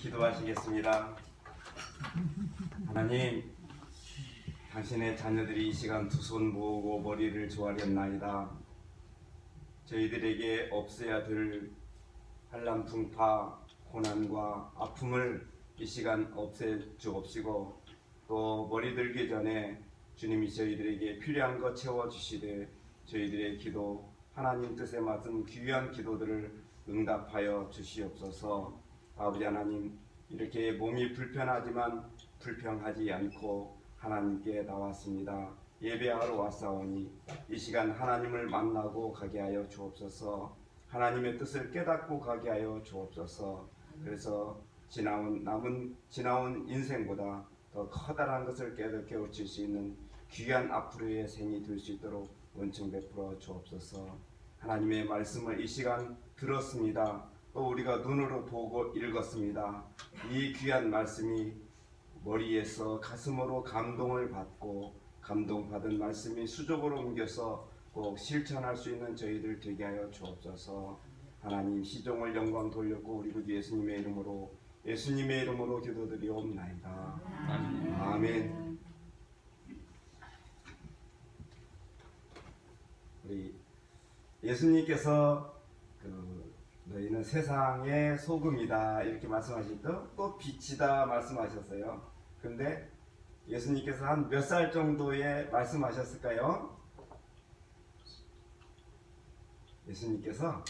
기도하시겠습니다. 하나님, 당신의 자녀들이 이 시간 두 손 모으고 머리를 조아렸나이다. 저희들에게 없어야 될 한람풍파, 고난과 아픔을 이 시간 없애주옵시고, 또 머리 들기 전에 주님이 저희들에게 필요한 것 채워주시되 저희들의 기도, 하나님 뜻에 맞은 귀한 기도들을 응답하여 주시옵소서. 아버지 하나님, 이렇게 몸이 불편하지만 불평하지 않고 하나님께 나왔습니다. 예배하러 왔사오니 이 시간 하나님을 만나고 가게 하여 주옵소서. 하나님의 뜻을 깨닫고 가게 하여 주옵소서. 그래서 지나온 인생보다 더 커다란 것을 깨닫게 줄 수 있는 귀한 앞으로의 생이 될 수 있도록 원청 베풀어 주옵소서. 하나님의 말씀을 이 시간 들었습니다. 또 우리가 눈으로 보고 읽었습니다. 이 귀한 말씀이 머리에서 가슴으로 감동을 받고 감동받은 말씀이 수족으로 옮겨서 꼭 실천할 수 있는 저희들 되게 하여 주옵소서. 하나님, 시종을 영광 돌렸고 우리 구 예수님의 이름으로 기도드리옵나이다. 아멘. 우리 예수님께서 너희는 세상의 소금이다 이렇게 말씀하시죠. 또 빛이다 말씀하셨어요. 근데 예수님께서 한 몇 살 정도에 말씀하셨을까요? 예수님께서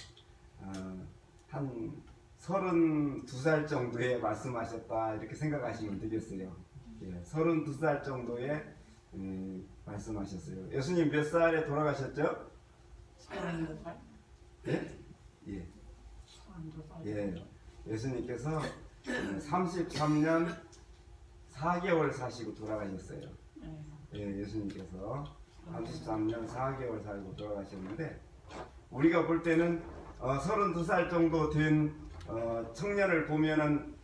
한 32살 정도에 말씀하셨다 이렇게 생각하시면 되겠어요. 32살 정도에 말씀하셨어요. 예수님 몇 살에 돌아가셨죠? 32살? 예. 예수님께서 33년 4개월 사시고 돌아가셨어요. 예수님께서 33년 4개월 살고 돌아가셨는데, 우리가 볼 때는 32살 정도 된 청년을 보면은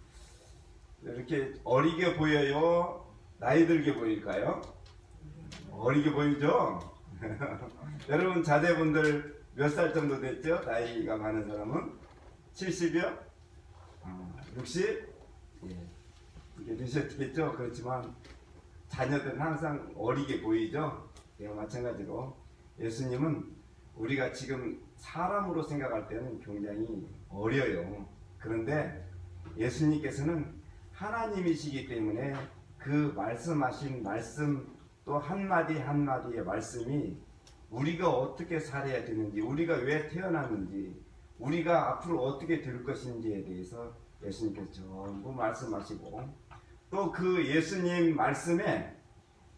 이렇게 어리게 보여요? 나이 들게 보일까요? 어리게 보이죠? 여러분 자제분들 몇 살 정도 됐죠? 나이가 많은 사람은? 70이요? 60? 이게 되셨겠죠? 그렇지만 자녀들은 항상 어리게 보이죠? 마찬가지로 예수님은 우리가 지금 사람으로 생각할 때는 굉장히 어려요. 그런데 예수님께서는 하나님이시기 때문에 그 말씀하신 말씀 또 한마디 한마디의 말씀이 우리가 어떻게 살아야 되는지, 우리가 왜 태어났는지, 우리가 앞으로 어떻게 될 것인지에 대해서 예수님께서 전부 말씀하시고, 또 그 예수님 말씀에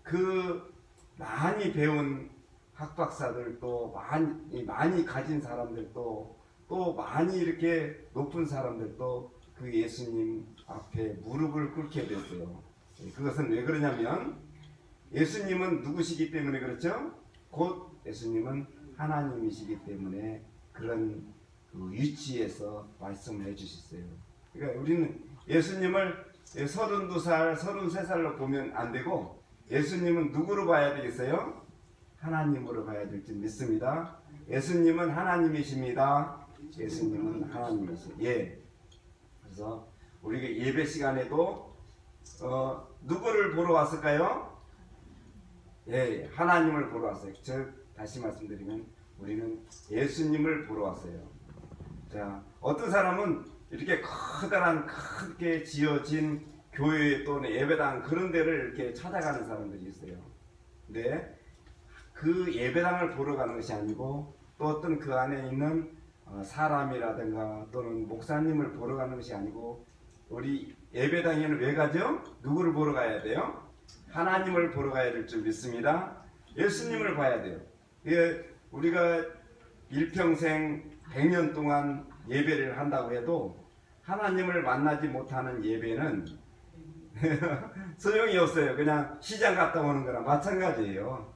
그 많이 배운 학박사들도 많이 가진 사람들도 또 많이 이렇게 높은 사람들도 그 예수님 앞에 무릎을 꿇게 됐어요. 그것은 왜 그러냐면 예수님은 누구시기 때문에 그렇죠? 곧 예수님은 하나님이시기 때문에 그런 그 위치에서 말씀을 해주셨어요. 그러니까 우리는 예수님을 32살, 33살로 보면 안 되고 예수님은 누구로 봐야 되겠어요? 하나님으로 봐야 될 줄 믿습니다. 예수님은 하나님이십니다. 예수님은 하나님이세요. 그래서 우리가 예배 시간에도 누구를 보러 왔을까요? 하나님을 보러 왔어요. 다시 말씀드리면 우리는 예수님을 보러 왔어요. 자, 어떤 사람은 이렇게 커다란 크게 지어진 교회 또는 예배당 그런 데를 이렇게 찾아가는 사람들이 있어요. 근데 그 예배당을 보러 가는 것이 아니고 또 어떤 그 안에 있는 사람이라든가 또는 목사님을 보러 가는 것이 아니고, 우리 예배당에는 왜 가죠? 누구를 보러 가야 돼요? 하나님을 보러 가야 될 줄 믿습니다. 예수님을 봐야 돼요. 우리가 일평생 100년 동안 예배를 한다고 해도 하나님을 만나지 못하는 예배는 소용이 없어요. 그냥 시장 갔다 오는 거랑 마찬가지예요.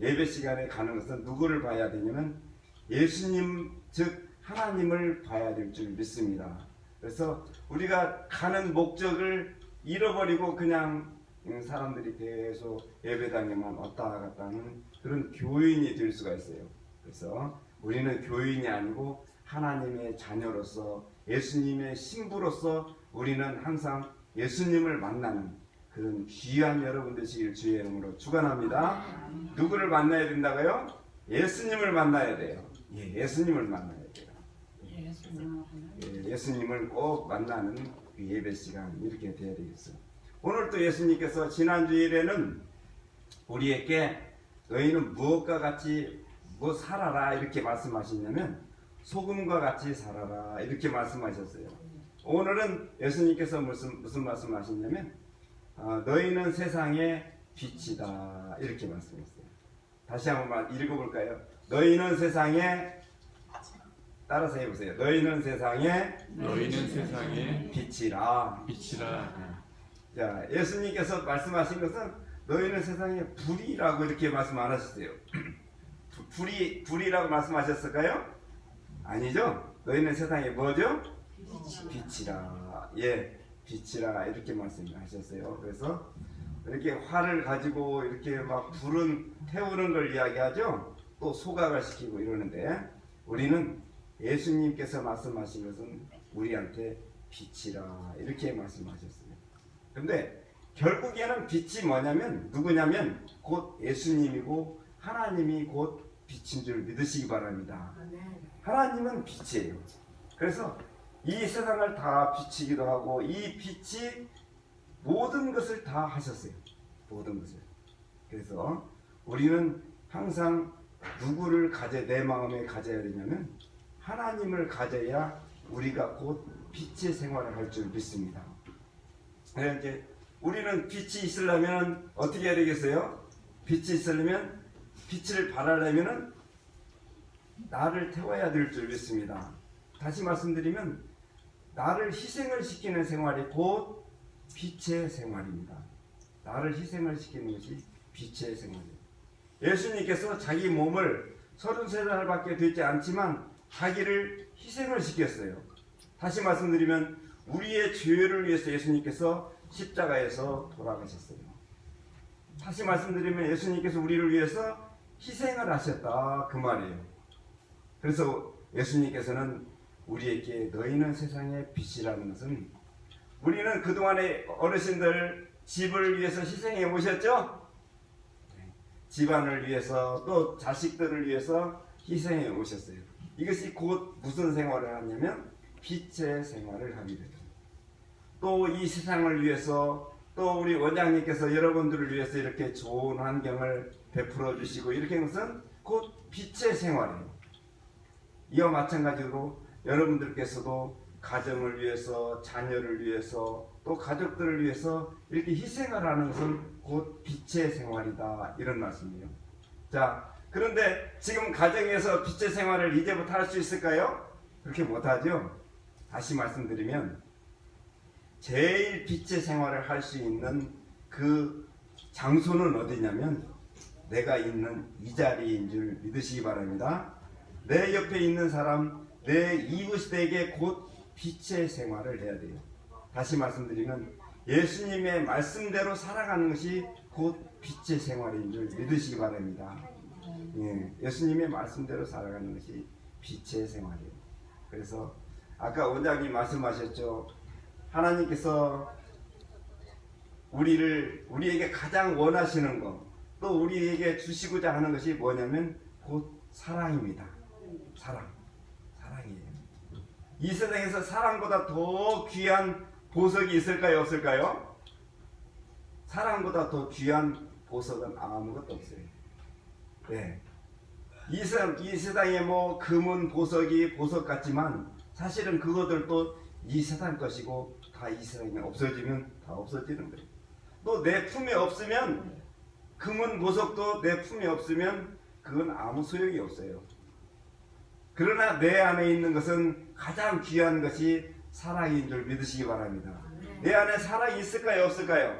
예배 시간에 가는 것은 누구를 봐야 되냐면 예수님, 즉 하나님을 봐야 될 줄 믿습니다. 그래서 우리가 가는 목적을 잃어버리고 그냥 사람들이 계속 예배당에만 왔다 갔다 하는 그런 교인이 될 수가 있어요. 그래서 우리는 교인이 아니고 하나님의 자녀로서 예수님의 신부로서 우리는 항상 예수님을 만나는 그런 귀한 여러분 되시길 주의 이름으로 축원합니다. 누구를 만나야 된다고요? 예수님을 만나야 돼요. 예, 예수님을 만나야 돼요. 예수님을 꼭 만나는 그 예배 시간 이렇게 돼야 되겠어요. 오늘 또 예수님께서 지난주일에는 우리에게 너희는 무엇과 같이 뭐 살아라 이렇게 말씀하시냐면 소금과 같이 살아라 이렇게 말씀하셨어요. 오늘은 예수님께서 무슨 말씀하시냐면 너희는 세상의 빛이다 이렇게 말씀했어요. 다시 한번 읽어볼까요? 너희는 세상에 따라서 해보세요. 너희는 세상의 빛이라. 자, 예수님께서 말씀하신 것은 너희는 세상의 불이라고 이렇게 말씀 안 하셨어요. 불이라고 말씀하셨을까요? 아니죠. 너희는 세상에 뭐죠? 빛이라. 예, 빛이라 이렇게 말씀하셨어요. 그래서 이렇게 화를 가지고 이렇게 막 불은 태우는 걸 이야기하죠. 또 소각을 시키고 이러는데 우리는 예수님께서 말씀하신 것은 우리한테 빛이라 이렇게 말씀하셨어요. 근데 결국에는 빛이 뭐냐면 누구냐면 곧 예수님이고 하나님이 곧 빛인 줄 믿으시기 바랍니다. 하나님은 빛이에요. 그래서 이 세상을 다 비치기도 하고 이 빛이 모든 것을 다 하셨어요. 모든 것을. 그래서 우리는 항상 누구를 내 마음에 가져야 되냐면 하나님을 가져야 우리가 곧 빛의 생활을 할 줄 믿습니다. 그래서 이제 우리는 빛이 있으려면 어떻게 해야 되겠어요? 빛이 있으려면 빛을 발하려면 나를 태워야 될 줄 믿습니다. 다시 말씀드리면 나를 희생을 시키는 생활이 곧 빛의 생활입니다. 나를 희생을 시키는 것이 빛의 생활이에요. 예수님께서 자기 몸을 33살밖에 되지 않지만 자기를 희생을 시켰어요. 다시 말씀드리면 우리의 죄를 위해서 예수님께서 십자가에서 돌아가셨어요. 다시 말씀드리면 예수님께서 우리를 위해서 희생을 하셨다 그 말이에요. 그래서 예수님께서는 우리에게 너희는 세상의 빛이라는 것은 우리는 그동안의 어르신들 집을 위해서 희생해 오셨죠? 집안을 위해서 또 자식들을 위해서 희생해 오셨어요. 이것이 곧 무슨 생활을 하냐면 빛의 생활을 하게 돼요. 또 이 세상을 위해서 또 우리 원장님께서 여러분들을 위해서 이렇게 좋은 환경을 베풀어 주시고 이렇게 한 것은 곧 빛의 생활이에요. 이와 마찬가지로 여러분들께서도 가정을 위해서 자녀를 위해서 또 가족들을 위해서 이렇게 희생을 하는 것은 곧 빛의 생활이다 이런 말씀이에요. 자, 그런데 지금 가정에서 빛의 생활을 이제부터 할 수 있을까요? 그렇게 못하죠. 다시 말씀드리면 제일 빛의 생활을 할 수 있는 그 장소는 어디냐면 내가 있는 이 자리인 줄 믿으시기 바랍니다. 내 옆에 있는 사람, 내 이웃에게 곧 빛의 생활을 해야 돼요. 다시 말씀드리면 예수님의 말씀대로 살아가는 것이 곧 빛의 생활인 줄 믿으시기 바랍니다. 예, 예수님의 말씀대로 살아가는 것이 빛의 생활이에요. 그래서 아까 원장님 말씀하셨죠. 하나님께서 우리에게 가장 원하시는 것, 또 우리에게 주시고자 하는 것이 뭐냐면 곧 사랑입니다. 사랑이에요. 이 세상에서 사랑보다 더 귀한 보석이 있을까요? 없을까요? 사랑보다 더 귀한 보석은 아무것도 없어요. 네. 이 세상에 뭐 금은 보석이 보석 같지만 사실은 그것들도 이 세상 것이고 다 이 세상에 없어지면 다 없어지는 거예요. 또 내 품에 없으면 금은 보석도 내 품에 없으면 그건 아무 소용이 없어요. 그러나 내 안에 있는 것은 가장 귀한 것이 사랑인 줄 믿으시기 바랍니다. 내 안에 사랑이 있을까요? 없을까요?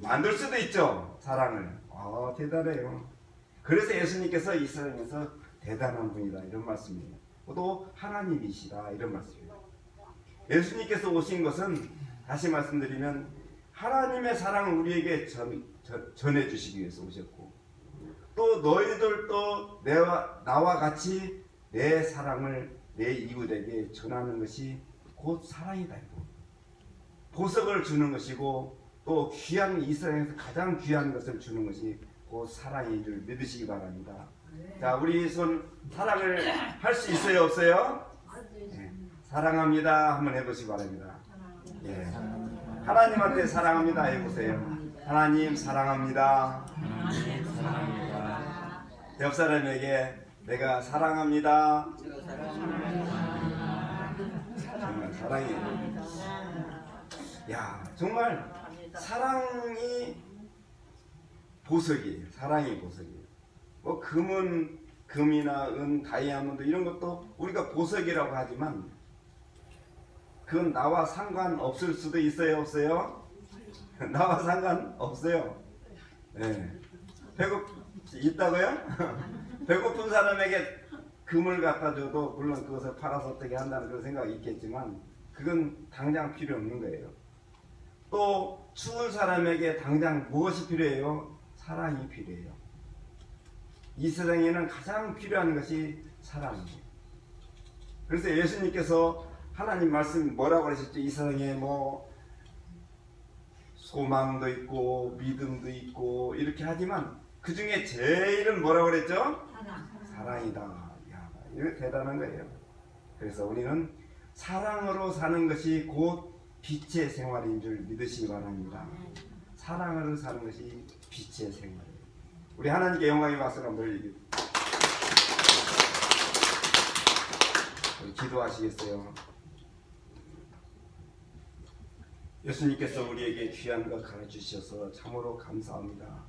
만들 수도 있죠. 사랑을. 대단해요. 그래서 예수님께서 이 세상에서 대단한 분이다 이런 말씀이에요. 또 하나님이시다 이런 말씀이에요. 예수님께서 오신 것은 다시 말씀드리면 하나님의 사랑을 우리에게 전해주시기 위해서 오셨고 또 너희들도 나와 같이 내 사랑을 내 이웃에게 전하는 것이 곧 사랑이다. 보석을 주는 것이고 또 귀한 이스라엘에서 가장 귀한 것을 주는 것이 곧 사랑인 줄 믿으시기 바랍니다. 자, 우리 손 사랑을 할 수 있어요, 없어요? 네. 사랑합니다 한번 해보시기 바랍니다. 예. 하나님한테 사랑합니다 해보세요. 하나님 사랑합니다. 옆 사람에게 내가 사랑합니다. 정말 사랑해요. 야, 정말 사랑이 보석이에요. 사랑이 보석이에요. 뭐 금이나 은, 다이아몬드 이런 것도 우리가 보석이라고 하지만 그건 나와 상관없을 수도 있어요, 없어요? 나와 상관없어요. 네. 있다고요? 배고픈 사람에게 금을 갖다 줘도 물론 그것을 팔아서 어떻게 한다는 그런 생각이 있겠지만 그건 당장 필요 없는 거예요. 또 추운 사람에게 당장 무엇이 필요해요? 사랑이 필요해요. 이 세상에는 가장 필요한 것이 사랑이에요. 그래서 예수님께서 하나님 말씀 뭐라고 하셨죠? 이 세상에 뭐 소망도 있고 믿음도 있고 이렇게 하지만 그 중에 제일은 뭐라고 그랬죠? 사랑이다. 야, 이거 대단한 거예요. 그래서 우리는 사랑으로 사는 것이 곧 빛의 생활인 줄 믿으시기 바랍니다. 사랑으로 사는 것이 빛의 생활이에요. 우리 하나님께 영광의 박수를 한번 돌리기. 기도하시겠어요? 예수님께서 우리에게 귀한 것 가르치셔서 참으로 감사합니다.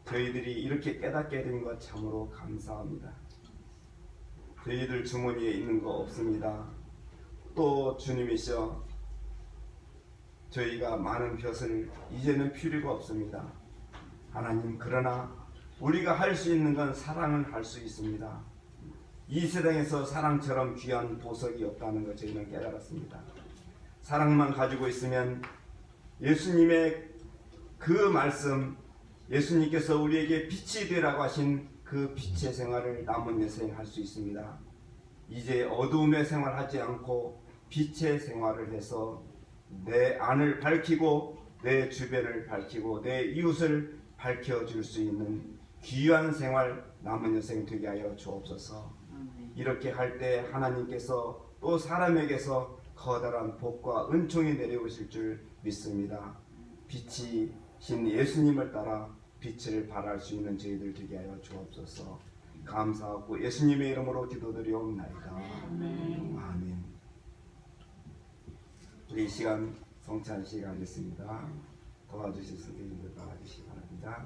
저희들이 이렇게 깨닫게 된 것 참으로 감사합니다. 저희들 주머니에 있는 거 없습니다. 또 주님이셔 저희가 많은 벼슬 이제는 필요가 없습니다. 하나님, 그러나 우리가 할 수 있는 건 사랑을 할 수 있습니다. 이 세상에서 사랑처럼 귀한 보석이 없다는 것 저희는 깨달았습니다. 사랑만 가지고 있으면 예수님의 그 말씀, 예수님께서 우리에게 빛이 되라고 하신 그 빛의 생활을 남은 여생 할 수 있습니다. 이제 어두움의 생활하지 않고 빛의 생활을 해서 내 안을 밝히고 내 주변을 밝히고 내 이웃을 밝혀줄 수 있는 귀한 생활 남은 여생 되게 하여 주옵소서. 이렇게 할 때 하나님께서 또 사람에게서 커다란 복과 은총이 내려오실 줄 믿습니다. 빛이신 예수님을 따라 빛을 발할 수 있는 저희들 되게 하여 주옵소서. 감사하고 예수님의 이름으로 기도드리옵나이다. 아멘. 우리 이 시간 성찬식 하겠습니다. 도와주실 선생님들 도와주시기 바랍니다.